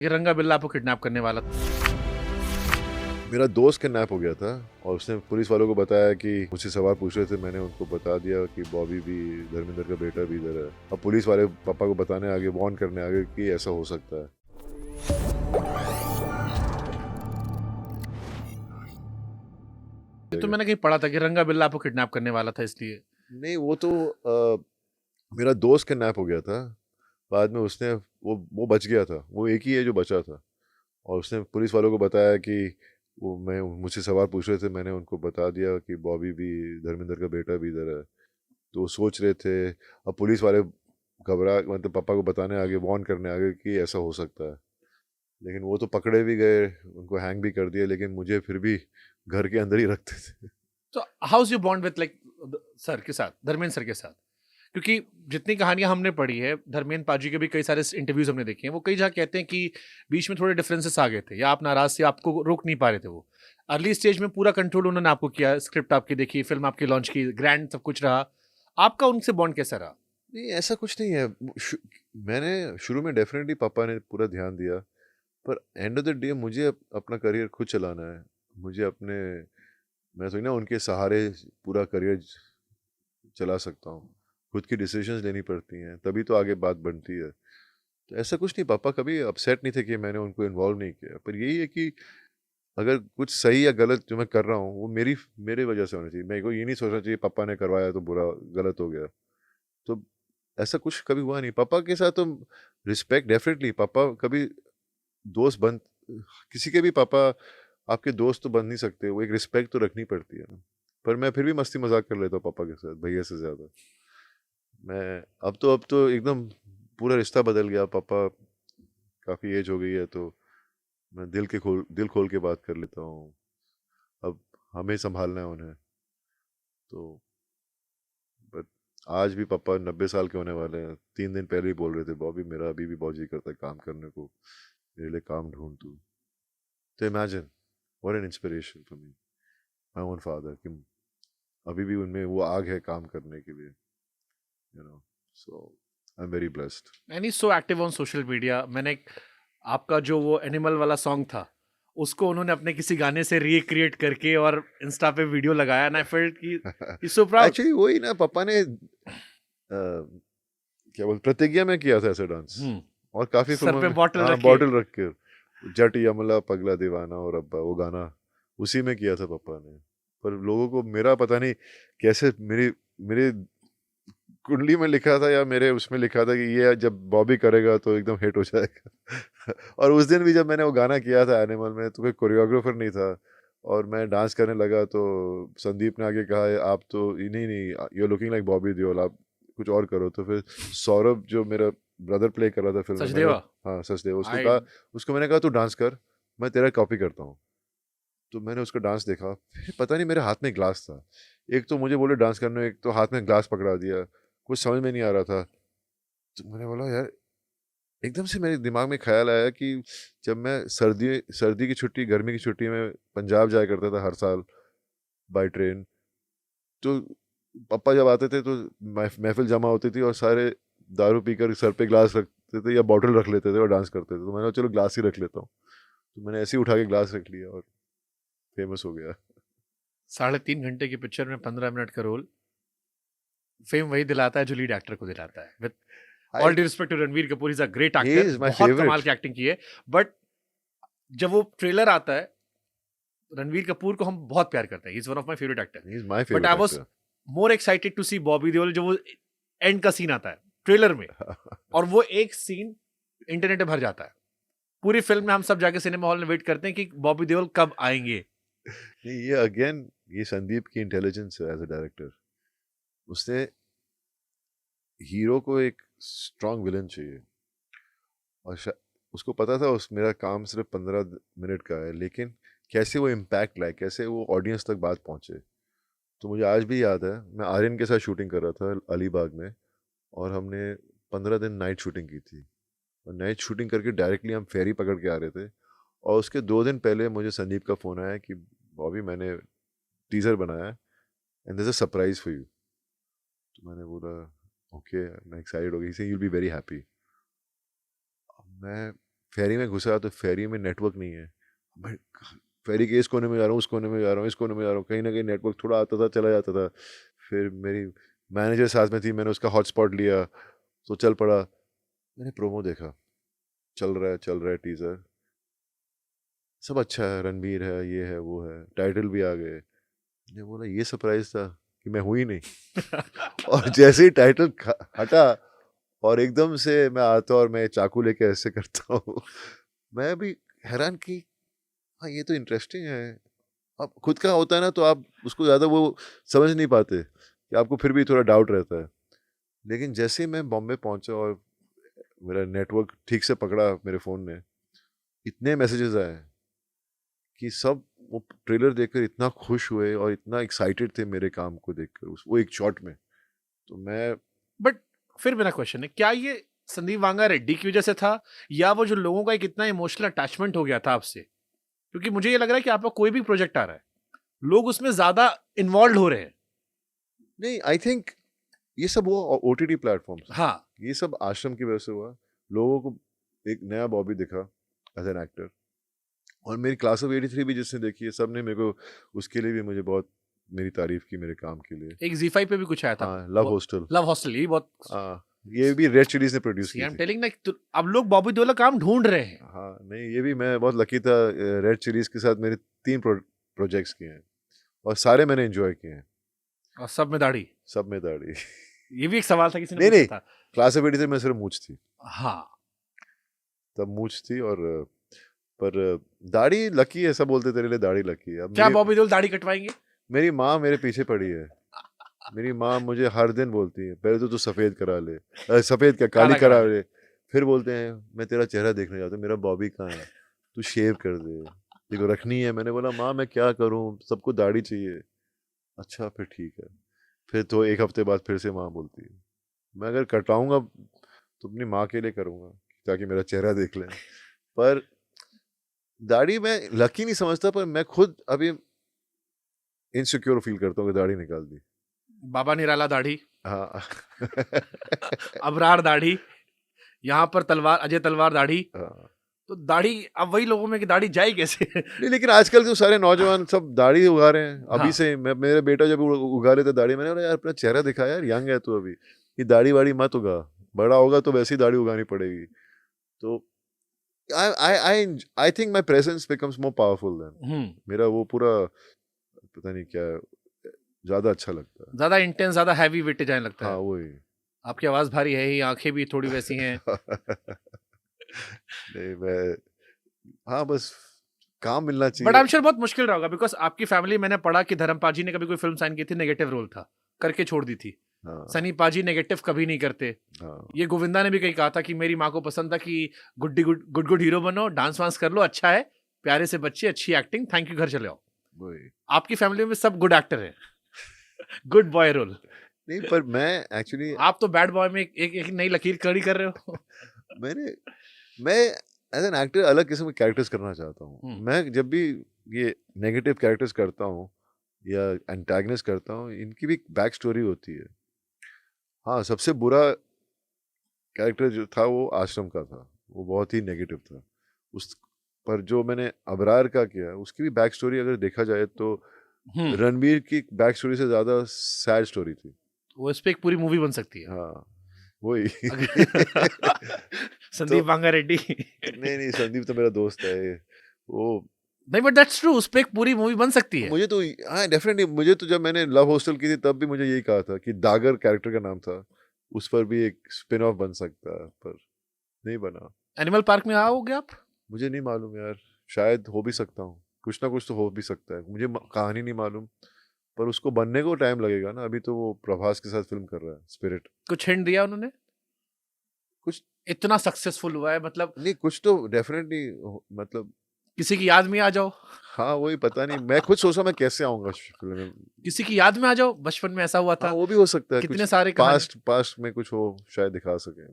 ये रंगा बिल्ला आपको किडनैप करने वाला था। मेरा दोस्त किडनैप हो गया था और उसने पुलिस वालों को बताया कि मुझसे सवाल पूछ रहे थे। मैंने उनको बता दिया कि बॉबी भी, धर्मेंद्र का बेटा भी इधर है। अब पुलिस वाले पापा को बताने आगे, वार्न करने आगे कि ऐसा हो सकता है। ये तो मैंने कहीं पढ़ा था कि रंगा बिल्ला आपको किडनैप करने वाला था इसलिए। नहीं, वो तो मेरा दोस्त किडनैप हो गया था। बाद में उसने वो बच गया था। वो एक ही है जो बचा था। और उसने पुलिस वालों को बताया कि वो मैं मुझसे सवाल पूछ रहे थे। मैंने उनको बता दिया कि बॉबी भी, धर्मेंद्र का बेटा भी इधर है। तो वो सोच रहे थे। अब पुलिस वाले घबरा, मतलब पापा को बताने आगे, वार्न करने आगे कि ऐसा हो सकता है। लेकिन वो तो पकड़े भी गए, उनको हैंग भी कर दिया, लेकिन मुझे फिर भी घर के अंदर ही रखते थे। तो how is your bond with like sir के साथ, धर्मेंद्र सर के साथ? क्योंकि जितनी कहानियां हमने पढ़ी है, धर्मेंद्र पाजी के भी कई सारे इंटरव्यूज हमने देखे हैं, वो कई जगह कहते हैं कि बीच में थोड़े डिफरेंसेस आ गए थे या आप नाराज थे, आपको रोक नहीं पा रहे थे वो। अर्ली स्टेज में पूरा कंट्रोल उन्होंने आपको किया, स्क्रिप्ट आपकी देखी, फिल्म आपकी लॉन्च की, ग्रैंड सब कुछ रहा। आपका उनसे बॉन्ड कैसा रहा? नहीं, ऐसा कुछ नहीं है। मैंने शुरू में डेफिनेटली पापा ने पूरा ध्यान दिया। पर एंड ऑफ द डे मुझे अपना करियर खुद चलाना है। मुझे अपने, मैं तो ना उनके सहारे पूरा करियर चला सकता हूँ। खुद की डिसीजंस लेनी पड़ती हैं, तभी तो आगे बात बनती है। तो ऐसा कुछ नहीं, पापा कभी अपसेट नहीं थे कि मैंने उनको इन्वॉल्व नहीं किया। पर यही है कि अगर कुछ सही या गलत जो मैं कर रहा हूँ वो मेरे वजह से होना चाहिए। मेरे को ये नहीं सोचना चाहिए पापा ने करवाया तो बुरा, गलत हो गया। तो ऐसा कुछ कभी हुआ नहीं पापा के साथ। तो रिस्पेक्ट डेफिनेटली, पापा कभी दोस्त बन, किसी के भी पापा आपके दोस्त तो बन नहीं सकते। वो एक रिस्पेक्ट तो रखनी पड़ती है ना। पर मैं फिर भी मस्ती मजाक कर लेता हूँ पापा के साथ, भैया से ज्यादा। मैं अब तो एकदम पूरा रिश्ता बदल गया। पापा काफी एज हो गई है, तो मैं दिल खोल के बात कर लेता हूँ। अब हमें संभालना है उन्हें। तो बट आज भी पापा 90 साल के होने वाले हैं। 3 दिन पहले ही बोल रहे थे, बॉबी मेरा अभी भी बहुत जी करता है काम करने को, मेरे लिए काम ढूंढ तू। तो imagine, what an inspiration for me, my own father, कि अभी भी उनमें वो आग है काम करने के लिए, you know. So I am very blessed. And he so active on social media. मैंने आपका जो वो एनिमल वाला सॉन्ग था, उसको उन्होंने अपने किसी गाने से रिक्रिएट करके और इंस्टा पे वीडियो लगाया, एंड आई फेल्ट कि ही सो प्राउड। एक्चुअली वही ना, पापा ने क्या बोलते, प्रतिज्ञा में किया था ऐसा डांस। और काफी सर फिल्मों पे में, बॉटल हाँ, रखे। बॉटल रख के, जट यमला पगला दीवाना और अब्बा, वो गाना उसी में किया था पापा ने। पर लोगों को मेरा पता नहीं कैसे, मेरी मेरे कुंडली में लिखा था या मेरे उसमें लिखा था कि ये जब बॉबी करेगा तो एकदम हिट हो जाएगा। और उस दिन भी जब मैंने वो गाना किया था एनिमल में, तो कोई कोरियोग्राफर नहीं था। और मैं डांस करने लगा तो संदीप ने आगे कहा, आप तो नहीं नहीं, you are looking like Bobby Deol, आप कुछ और करो। तो फिर सौरभ जो मेरा ब्रदर प्ले कर रहा था फिल्म में, मैंने, सचदेवा। हाँ सचदेव, आई उसको मैंने कहा तू डांस कर, मैं तेरा कॉपी करता हूँ। तो मैंने उसका डांस देखा, फिर पता नहीं मेरे हाथ में ग्लास था। एक तो मुझे बोले डांस करने, एक तो हाथ में ग्लास पकड़ा दिया। कुछ समझ में नहीं आ रहा था। तो मैंने बोला यार, एकदम से मेरे दिमाग में ख्याल आया कि जब मैं सर्दी सर्दी की छुट्टी, गर्मी की छुट्टी में पंजाब जाया करता था हर साल बाय ट्रेन। तो पापा जब आते थे तो महफिल जमा होती थी और सारे दारू पीकर सर पे ग्लास रखते थे या बॉटल रख लेते थे और डांस करते थे। तो मैंने कहा चलो ग्लास ही रख लेता हूँ। तो मैंने ऐसे ही उठा के ग्लास रख लिया और फेमस हो गया। 3.5 घंटे की पिक्चर में 15 मिनट का रोल, फेम वही दिलाता है जो लीड एक्टर को दिलाता है। With I all due respect to Ranveer Kapoor, is a great he actor, is my बहुत कमाल फेवरेट। की एक्टिंग की है। बट जब वो ट्रेलर आता है, रणवीर कपूर को हम बहुत प्यार करते हैं, he is one of my favourite actor. He is my but favourite I was actor. More excited to see Bobby Deol, जो वो एंड का सीन आता है ट्रेलर में, और वो एक सीन इंटरनेट पे भर जाता है। पूरी फिल्म में हम सब जाके सिनेमा हॉल में वेट करते हैं कि बॉबी देओल कब आएंगे। ये अगेन, ये संदीप की इंटेलिजेंस है एज अ डायरेक्टर। उसने, हीरो को एक स्ट्रॉन्ग विलन चाहिए। और उसको पता था उस मेरा काम सिर्फ 15 मिनट का है, लेकिन कैसे वो इम्पैक्ट लाए, कैसे वो ऑडियंस तक बात पहुंचे। तो मुझे आज भी याद है, मैं आर्यन के साथ शूटिंग कर रहा था अलीबाग में। और हमने 15 दिन नाइट शूटिंग की थी। और नाइट शूटिंग करके डायरेक्टली हम फेरी पकड़ के आ रहे थे। और उसके 2 दिन पहले मुझे संदीप का फ़ोन आया कि बॉबी मैंने टीज़र बनाया है and this a surprise for you. तो मैंने बोला ओके, मैं एक्साइटेड हो गई, से you will be very happy. मैं फेरी में घुसा तो फेरी में नेटवर्क नहीं है। मैं फेरी के इस कोने में जा रहा हूँ, उस कोने में जा रहा हूँ, इस कोने में जा रहा हूँ, कहीं ना कहीं नेटवर्क थोड़ा आता था, चला जाता था। फिर मेरी मैनेजर साथ में थी, मैंने उसका हॉटस्पॉट लिया तो चल पड़ा। मैंने प्रोमो देखा, चल रहा है टीजर, सब अच्छा है, रणबीर है, ये है वो है, टाइटल भी आ गए। मैंने बोला ये सरप्राइज था कि मैं हुई नहीं। और जैसे ही टाइटल हटा और एकदम से मैं आता और मैं चाकू लेके ऐसे करता हूँ। मैं भी हैरान कि हाँ ये तो इंटरेस्टिंग है। अब खुद का होता है ना तो आप उसको ज़्यादा वो समझ नहीं पाते कि आपको फिर भी थोड़ा डाउट रहता है। लेकिन जैसे ही मैं बॉम्बे पहुंचा और मेरा नेटवर्क ठीक से पकड़ा मेरे फ़ोन ने, इतने मैसेजेस आए कि सब वो ट्रेलर देखकर इतना खुश हुए और इतना एक्साइटेड थे मेरे काम को देखकर वो एक शॉट में। तो मैं बट फिर मेरा क्वेश्चन है, क्या ये संदीप वांगा रेड्डी की वजह से था, या वो जो लोगों का एक इतना इमोशनल अटैचमेंट हो गया था आपसे? क्योंकि मुझे ये लग रहा है कि आपका कोई भी प्रोजेक्ट आ रहा है, लोग उसमें ज्यादा इन्वॉल्व हो रहे हैं। नहीं, आई थिंक ये सब हुआ ओटीटी प्लेटफॉर्म्स, हाँ, ये सब आश्रम की वजह से हुआ। लोगों को एक नया बॉबी दिखा एज एन एक्टर, और मेरी क्लास ऑफ 83 भी जिसने देखी है, सब ने मेरे को उसके लिए भी मुझे बहुत मेरी तारीफ की मेरे काम के लिए। एक जी5 पे भी कुछ आया था, हाँ, लव हॉस्टल। लव हॉस्टल, ये बहुत, हाँ, ये भी रेड चिलीज ने प्रोड्यूस सी की आई एम थी। टेलिंग ना, अब लोग बॉबी देओल का काम ढूंढ रहे हैं। हाँ, नहीं ये भी मैं बहुत लकी था। रेड चिलीज के साथ मेरे 3 प्रोजेक्ट्स किए हैं और सारे मैंने एंजॉय किए हैं। और सब में दाढ़ी, सब में दाढ़ी। ये भी एक सवाल था किसी ने नहीं पूछा नहीं, था। क्लास ऑफ 83 में सिर्फ मूछ थी, हाँ, तब मूछ थी। और पर दाढ़ी लकी है, सब बोलते तेरे लिए दाढ़ी लकी है। अब क्या बॉबी देओल दाढ़ी कटवाएंगे? मेरी माँ मेरे पीछे पड़ी है। मेरी माँ मुझे हर दिन बोलती है पहले तो तू सफेद करा ले, सफेद क्या काली काला करा करा ले। ले। फिर बोलते हैं मैं तेरा चेहरा देखने जाता हूँ, मेरा बॉबी कहाँ है, तू शेव कर दे, देखो रखनी है। मैंने बोला माँ मैं क्या करूँ, सबको दाढ़ी चाहिए। अच्छा फिर ठीक है। फिर तो एक हफ्ते बाद फिर से माँ बोलती है मैं अगर कटाऊंगा तो अपनी माँ के लिए करूंगा ताकि मेरा चेहरा देख लें। पर दाढ़ी मैं लकी नहीं समझता, पर मैं खुद अभी इनसिक्योर फील करता हूँ कि दाढ़ी निकाल दी। बाबा निराला दाढ़ी, हाँ। अबरार दाढ़ी, यहाँ पर तलवार, अजय तलवार दाढ़ी। हाँ। तो दाढ़ी अब वही लोगों में कि दाढ़ी जाए कैसे? नहीं लेकिन आजकल तो सारे नौजवान सब दाढ़ी उगा रहे हैं अभी हाँ। से। मैं मेरे बेटा जब उगा लेता दाढ़ी, मैंने बोला यार अपना चेहरा दिखा यार, यंग है तू अभी, ये दाढ़ी वाड़ी मत उगा, बड़ा होगा तो वैसी दाढ़ी उगानी पड़ेगी। तो I think my presence becomes more powerful than. मेरा वो पूरा पता नहीं क्या ज्यादा अच्छा लगता है। ज्यादा इंटेंस, ज्यादा हैवी वेट जाने लगता हाँ है। वही। आपकी आवाज भारी है ही, आंखें भी थोड़ी वैसी हैं। नहीं मैं, हाँ बस काम मिलना बट चाहिए। आई एम श्योर बहुत मुश्किल रहा होगा, बिकॉज आपकी फैमिली, मैंने पढ़ा कि धर्मपाल जी ने कभी कोई फिल्म साइन की थी, नेगेटिव रोल था, करके छोड़ दी थी। हाँ सनी पाजी नेगेटिव कभी नहीं करते। हाँ ये गोविंदा ने भी कहीं कहा था कि मेरी माँ को पसंद था कि गुड गुड हीरो बनो, डांस वांस कर लो, अच्छा है, प्यारे से बच्चे, अच्छी एक्टिंग, थैंक यू, घर चले आओ। वही। आपकी फैमिली में सब गुड एक्टर हैं, गुड बॉय रोल। नहीं पर मैं एक्चुअली आप तो बैड बॉय में एक नई लकीर खड़ी कर रहे हो। मैं एज एन एक्टर अलग किस्म के कैरेक्टर्स करना चाहता हूँ। मैं जब भी ये नेगेटिव कैरेक्टर्स करता हूँ या एंटागनिस्ट करता हूँ, इनकी भी बैक स्टोरी होती है। हाँ, सबसे बुरा कैरेक्टर जो था वो आश्रम का था, वो बहुत ही नेगेटिव था। उस पर जो मैंने अबरार का किया उसकी भी बैक स्टोरी अगर देखा जाए तो रणबीर की बैक स्टोरी से ज्यादा सैड स्टोरी थी। वो इस पे एक पूरी मूवी बन सकती है। हाँ वही। संदीप वांगा रेड्डी। नहीं संदीप तो मेरा दोस्त है वो। नहीं बट दैट्स ट्रू, उस पे एक पूरी मूवी बन सकती है। मुझे तो हाँ डेफिनेटली, मुझे तो जब मैंने लव हॉस्टल की थी तब भी मुझे यही कहा था कि दागर कैरेक्टर का नाम था, उस पर भी एक स्पिन ऑफ बन सकता है, पर नहीं बना। एनिमल पार्क में आओगे आप? मुझे नहीं मालूम यार, शायद हो भी सकता हूँ, कुछ ना कुछ तो हो भी सकता है। मुझे कहानी नहीं मालूम, पर उसको बनने को टाइम लगेगा ना। अभी तो वो प्रभास के साथ फिल्म कर रहा है, स्पिरिट। कुछ हिंट दिया उन्होंने? कुछ इतना सक्सेसफुल हुआ है, मतलब नहीं, कुछ तो डेफिनेटली मतलब किसी की याद में आ जाओ। हाँ वही, पता नहीं, मैं खुद सोचा मैं कैसे आऊंगा फिल्म में। किसी की याद में आ जाओ, बचपन में ऐसा हुआ था। हाँ वो भी हो सकता है, कितने कुछ सारे कहानी। पास्ट में कुछ हो, शायद दिखा सके।